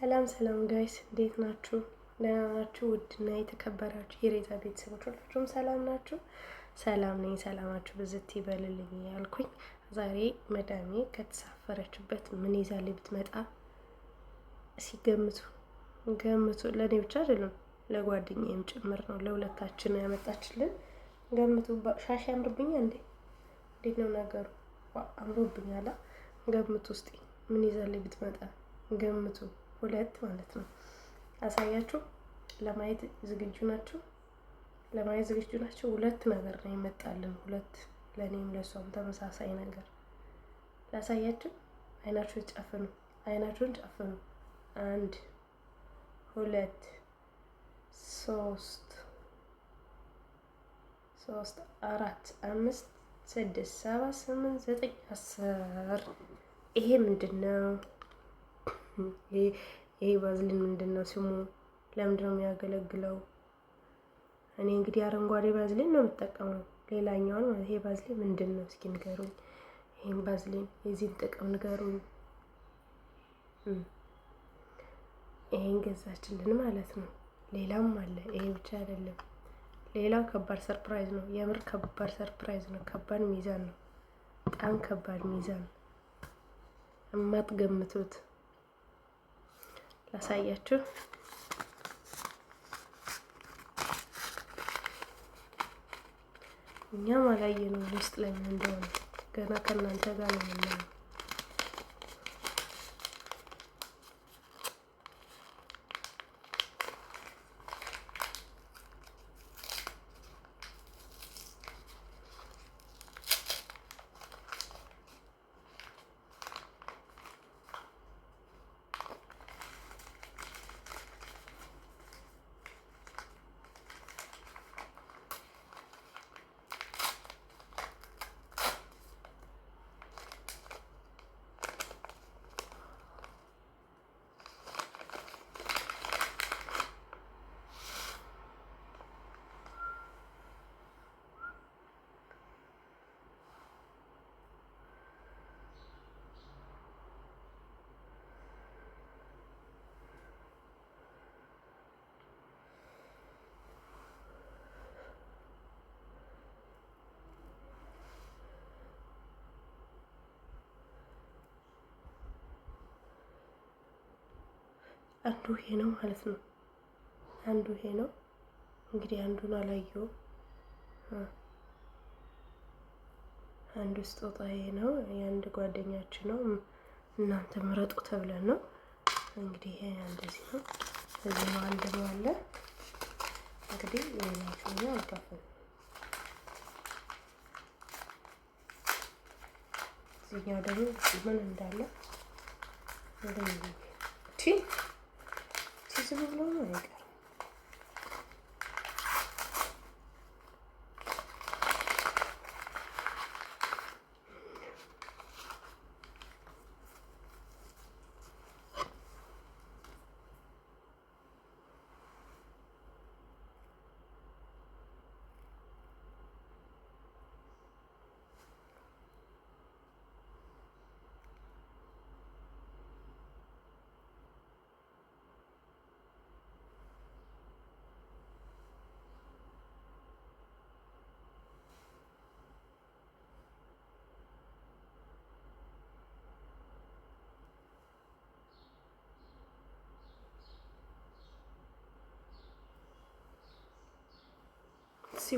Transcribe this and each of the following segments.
ሰላም ሰላም ጋይስ እንዴት ናችሁ? ደህና ናችሁ? ውድና የተከበራችሁ የሬታ ቤተሰቦች ሁላችሁም ሰላም ናችሁ? ሰላም ነኝ። ሰላማችሁ ብዝት ይበልልኝ ያልኩኝ ዛሬ መዳሜ ከተሳፈረችበት ምን ይዛልኝ ብትመጣ ሲገምቱ ገምቱ። ለኔ ብቻ አይደለም ለጓደኛዬም ጭምር ነው፣ ለሁለታችን ነው ያመጣችልን። ገምቱ። ሻሽ ያምርብኛል እንዴ? እንዴት ነው ነገሩ? አምሮብኛል። ገምቱ እስቲ ምን ይዛልኝ ብትመጣ ገምቱ። ሁለት ማለት ነው። አሳያችሁ። ለማየት ዝግጁ ናችሁ? ለማየት ዝግጁ ናችሁ? ሁለት ነገር ነው ይመጣልን። ሁለት ለኔም ለሷም ተመሳሳይ ነገር ላሳያችሁ። አይናችሁን ጨፍኑ። አይናችሁን ጨፍኑ። 1 2 3 4 5 6 7 8 9 10 ይሄ ምንድነው? ይሄ ባዝሊን ምንድነው ስሙ? ለምንድን ነው የሚያገለግለው? እኔ እንግዲህ አረንጓዴ ባዝሊን ነው የምጠቀመው። ሌላኛውን ይሄ ባዝሊን ምንድነው? እስኪ ንገሩኝ። ይሄን ባዝሊን የዚህን ጥቅም ንገሩኝ። ይሄን ገዛችልን ማለት ነው። ሌላም አለ። ይሄ ብቻ አይደለም። ሌላው ከባድ ሰርፕራይዝ ነው። የምር ከባድ ሰርፕራይዝ ነው። ከባድ ሚዛን ነው። በጣም ከባድ ሚዛን የማትገምቱት ላሳያችሁ። እኛም አላየነው ውስጥ ላይ ምን እንደሆነ ገና ከእናንተ ጋር ነው የምናየው። አንዱ ይሄ ነው ማለት ነው። አንዱ ይሄ ነው እንግዲህ አንዱን አላየው። አንዱ ስጦታ ይሄ ነው። የአንድ ጓደኛችን ነው። እናንተ ምረጡ ተብለን ነው እንግዲህ። ይሄ እንደዚህ ነው። እዚህ ነው አንድ ነው አለ እንግዲህ የሌላችሁ ነው አልከፈል። እዚህኛው ደግሞ ምን እንዳለ ዝም ብሎ ነው አይቀርም።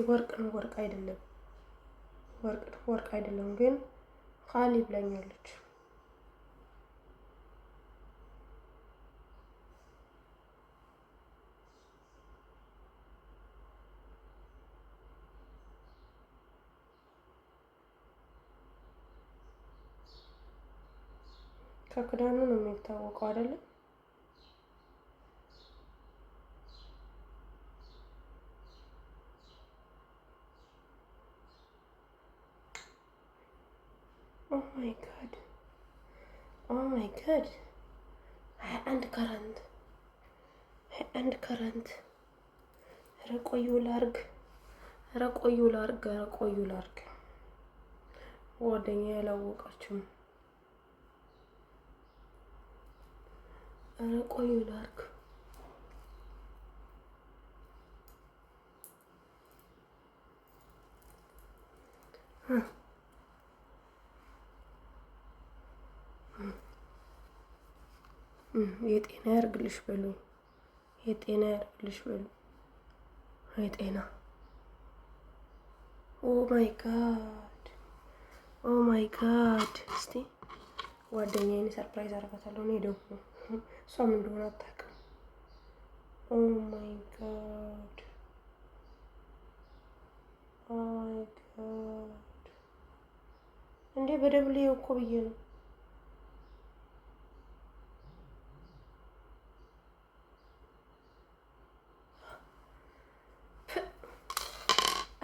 ወርቅ ነው። ወርቅ አይደለም። ወርቅ አይደለም ግን ኻሊ ብላኛለች። ከክዳኑ ነው የሚታወቀው አይደለም። ኦ ማይ ጋድ 21 ካራንት 21 ካራንት። ኧረ ቆዩ ላርግ። ወደኛ ያላወቃችሁም ኧረ ቆይ ላድርግ። የጤና ያርግልሽ በሉ። የጤና ያርግልሽ በሉ። የጤና ኦ ማይ ጋድ ኦ ማይ ጋድ። እስቲ ጓደኛዬን ሰርፕራይዝ አደርጋታለሁ። እኔ ደግሞ እሷም እንደሆነ አታውቅም። ኦ ማይ ጋድ ኦ ማይ ጋድ። እንዴ በደብል እኮ ብዬ ነው።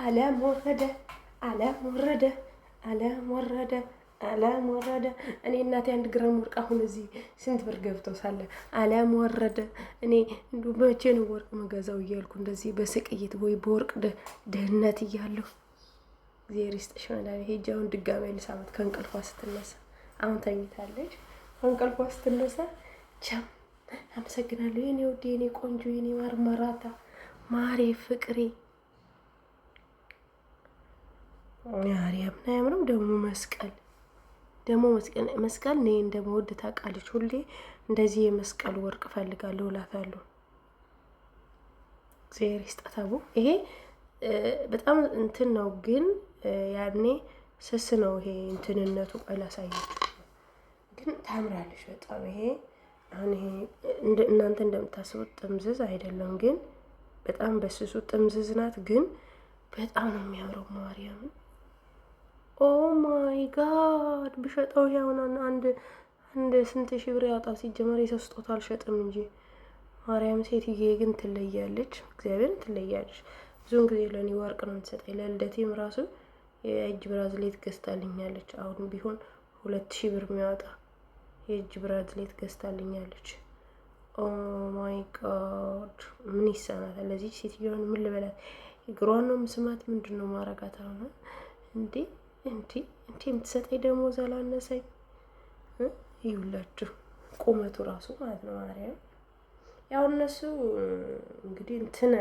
አለም ወረደ አለም ወረደ አለም ወረደ አለም ወረደ። እኔ እናቴ 1 ግራም ወርቅ አሁን እዚህ ስንት ብር ገብቶ ሳለ አለም ወረደ። እኔ እንዲሁ መቼ ነው ወርቅ መገዛው እያልኩ እንደዚህ በስቅይት ወይ በወርቅ ድህነት እያለሁ እግዚአብሔር ይስጥሽ መድኃኒዓለም። ሄጄ አሁን ድጋሜ ልሳማት ከእንቅልፏ ስትነሳ። አሁን ተኝታለች። ከእንቅልፏ ስትነሳ ቻም አመሰግናለሁ የኔ ውድ የኔ ቆንጆ የኔ ማርማራታ ማሬ ፍቅሬ ማርያም አያምርም? ደግሞ መስቀል እኔ እንደምወድ ታውቃለች። ሁሌ እንደዚህ የመስቀል ወርቅ እፈልጋለሁ እላታለሁ። እግዚአብሔር ይስጣት አቦ። ይሄ በጣም እንትን ነው ግን ያኔ ስስ ነው ይሄ እንትንነቱ። ቆይ ላሳያችሁ። ግን ታምራለች በጣም። ይሄ አሁን ይሄ እናንተ እንደምታስቡት ጥምዝዝ አይደለም፣ ግን በጣም በስሱ ጥምዝዝ ናት። ግን በጣም ነው የሚያምረው ማርያምን። ኦ ማይ ጋድ ብሸጠው ያውና አንድ ስንት ሺህ ብር ያወጣል። ሲጀመር የሰው ስጦታ አልሸጥም እንጂ ማርያም። ሴትዬ ግን ትለያለች፣ እግዚአብሔርን ትለያለች። ብዙውን ጊዜ ለእኔ ወርቅ ነው የምትሰጠኝ። ለልደቴም ራሱ የእጅ ብራዝሌት ገዝታልኛለች። አሁን ቢሆን 2000 ብር የሚያወጣ የእጅ ብራዝሌት ገዝታልኛለች። ኦ ማይ ጋድ ምን ይሰማታል? ለዚህ ሴትዮን ምን ልበላት? እግሯን ነው ምስማት? ምንድን ነው ማረጋት? አሁን እንዴ የምትሰጠኝ ደግሞ ዘላነሰኝ። ይውላችሁ ቁመቱ ራሱ ማለት ነው ማርያም። ያው እነሱ እንግዲህ እንትን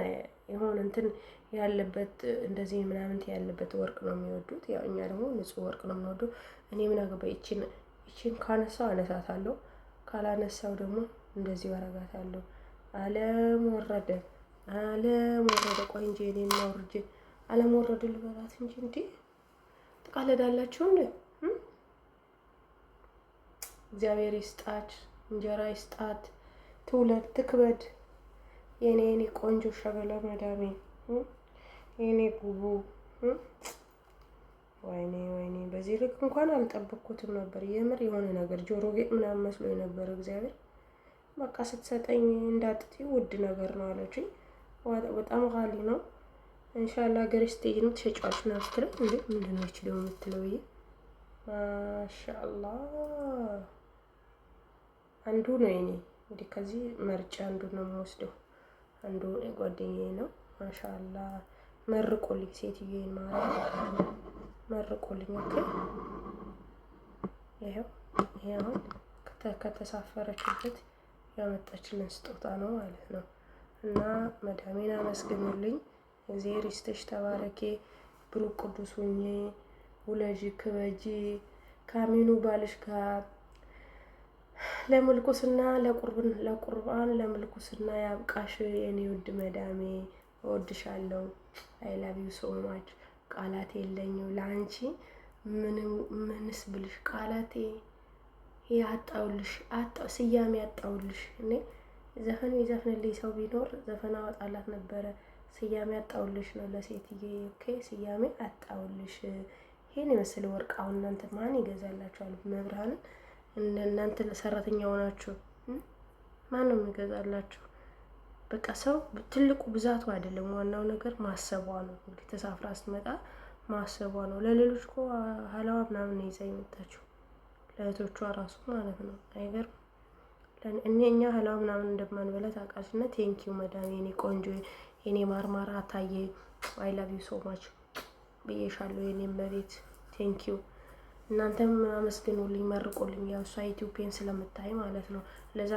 የሆነ እንትን ያለበት እንደዚህ ምናምን ያለበት ወርቅ ነው የሚወዱት። ያው እኛ ደግሞ ንጹህ ወርቅ ነው የምንወደው። እኔ ምን አገባ? ይቺን ካነሳው አነሳታለሁ፣ ካላነሳው ደግሞ እንደዚህ አረጋታለሁ። አለም ወረደ አለም ወረደ። ቆይ እንጂ እኔን አውርጄ አለም ወረደ ልበላት እንጂ እንዴ ትቃለዳላችሁ እንዴ? እግዚአብሔር ይስጣት፣ እንጀራ ይስጣት፣ ትውለድ ትክበድ። የኔ ቆንጆ ሸበላ መዳሜ የኔ ጉቡ። ወይኔ በዚህ ልክ እንኳን አልጠበቅኩትም ነበር። የምር የሆነ ነገር ጆሮ ጌጥ ምናምን መስሎ የነበረ እግዚአብሔር በቃ ስትሰጠኝ እንዳጥቲ ውድ ነገር ነው አለችኝ። በጣም ቃሊ ነው። ኢንሻአላህ ሀገር ስቴጅ ነው ትሸጫለሽ ነው ስትለኝ እንዴ ምንድን ነው ይችላል የምትለው? ማሻአላህ አንዱ ነው የኔ እንግዲህ ከዚህ መርጫ አንዱ ነው የምወስደው። አንዱ ጓደኛዬ ነው። ማሻአላህ መርቆልኝ፣ ሴትዮዬን ማለት መርቆልኝ። ኦኬ ይሄው ከተሳፈረችበት ያመጣችልን ስጦታ ነው ማለት ነው። እና መዳሜን አመስግኑልኝ። እግዚአብሔር ይስጥሽ፣ ተባረኬ፣ ብሩክ ቅዱስ ሁኚ፣ ውለጂ፣ ክበጂ ካሚኑ ባልሽ ጋር ለምልኩስና ለቁርባን ለምልኩስና ያብቃሽ የኔ ውድ መዳሜ። እወድሻለሁ። አይ ላቭ ዩ ሶ ማች። ቃላት የለኝም ለአንቺ ምንስ ብልሽ ቃላቴ ያጣውልሽ ስያሜ ያጣውልሽ። እኔ ዘፈን የዘፍንልኝ ሰው ቢኖር ዘፈን አወጣላት ነበረ። ስያሜ አጣውልሽ ነው ለሴትዬ። ኦኬ ስያሜ አጣውልሽ። ይሄን የመሰለ ወርቅ አሁን እናንተ ማን ይገዛላችኋል? መብርሃንን እናንተ ሰራተኛ ሆናችሁ ማን ነው የሚገዛላችሁ? በቃ ሰው ትልቁ ብዛቱ አይደለም፣ ዋናው ነገር ማሰቧ ነው። እንግዲህ ተሳፍራ ስትመጣ ማሰቧ ነው። ለሌሎች እኮ ሀላዋ ምናምን ይዛ የመጣችው ለእህቶቿ ራሱ ማለት ነው። አይገርም? እኛ ሀላዋ ምናምን እንደማንበላ ታውቃለች። እና ቴንኪው መዳም፣ የኔ ቆንጆ፣ የኔ ማርማራ ታዬ፣ አይ ላቭ ዩ ሶ ማች ብዬሻለሁ የኔ መቤት። ቴንኪው። እናንተም አመስግኑልኝ፣ መርቆልኝ። ያው እሷ ኢትዮጵያን ስለምታይ ማለት ነው። ለዛ